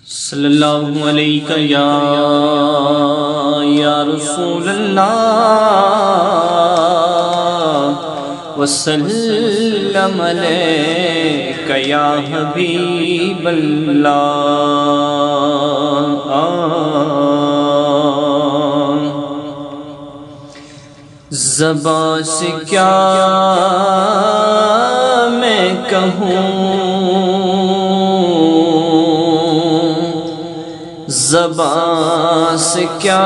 صلی اللہ علیہ یا رسول اللہ وسلم علیک یا حبیب اللہ۔ زبان سے کیا میں کہوں، زبان سے کیا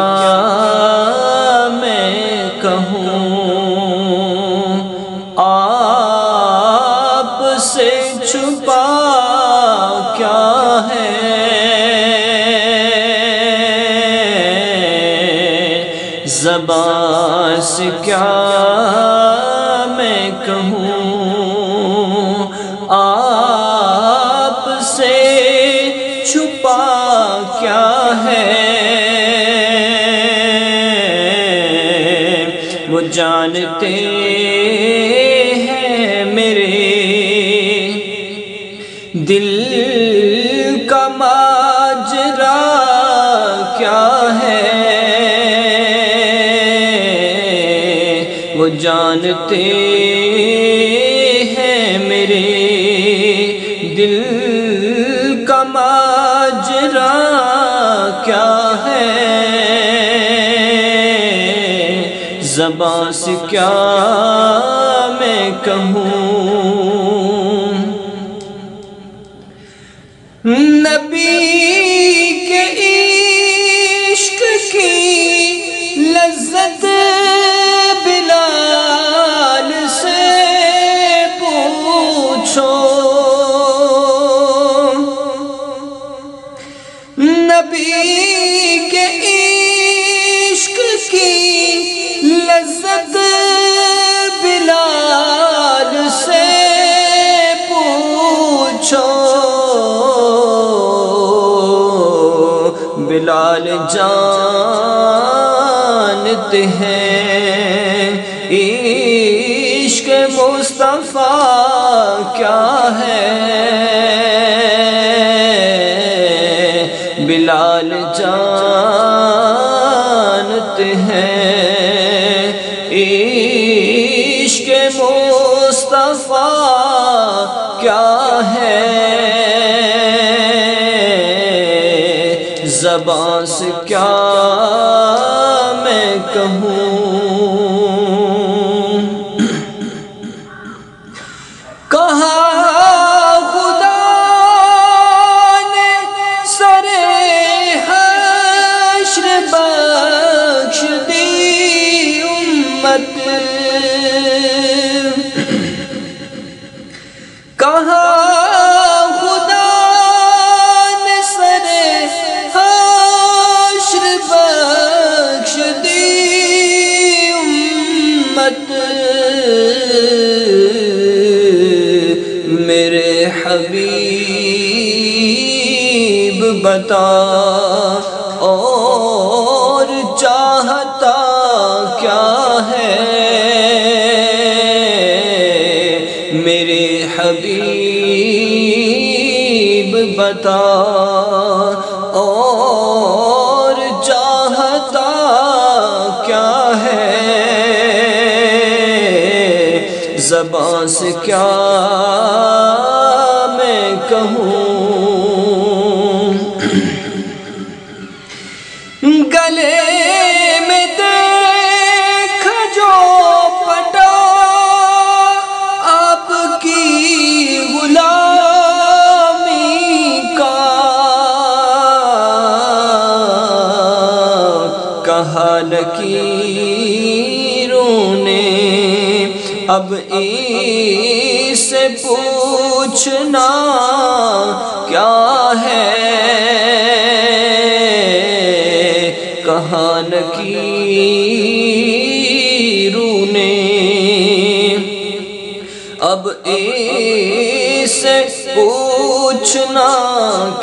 میں کہوں، آپ سے چھپا کیا ہے، زبان سے کیا میں کہوں، آپ سے چھپا کیا ہے، وہ جانتے ہیں میرے دل کا ماجرا کیا ہے، وہ جانتے ہیں میرے دل کا ماجرا کیا ہے، زبان سے کیا میں کہوں۔ نبی کے عشق کی لذت بلال سے پوچھو، نبی کے عشق کی لذت بلال سے پوچھو، بلال جانتے ہیں عشق مصطفیٰ کیا ہے، بلال جانتے ہیں عشق مصطفیٰ کیا ہے، زبان سے کیا میں کہوں۔ کہا خدا نے سر حشر بخش دی امت، کہا میرے حبیب بتا اور چاہتا کیا ہے، میرے حبیب بتا اور چاہتا کیا ہے، زبان سے کیا میں کہوں۔ گلے میں دیکھا جو پٹا آپ کی غلامی کا، کہا لکیروں نے اب اس سے پوچھنا کیا ہے، کہا لکیروں نے اب اس سے پوچھنا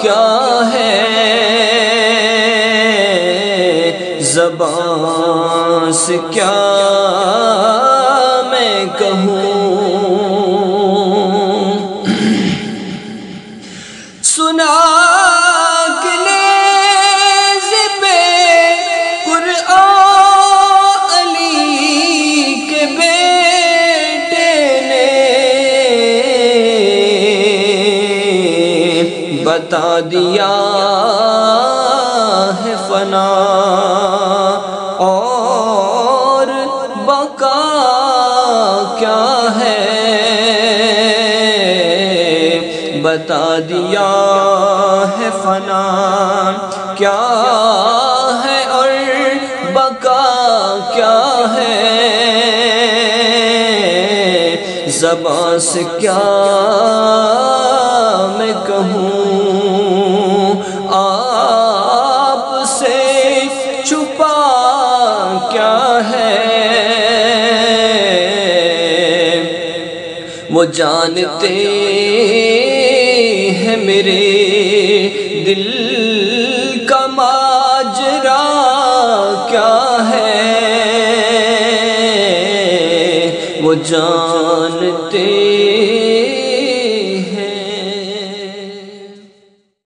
کیا ہے، زبان سے کیا میں کہوں۔ سنا کہ بتا دیا ہے فنا اور بقا کیا ہے، بتا دیا ہے فنا کیا ہے اور بقا کیا ہے، زبان سے کیا میں کہوں، آپ سے چھپا کیا ہے، وہ جانتے ہیں میرے دل کا ماجرا کیا ہے، وہ جانتے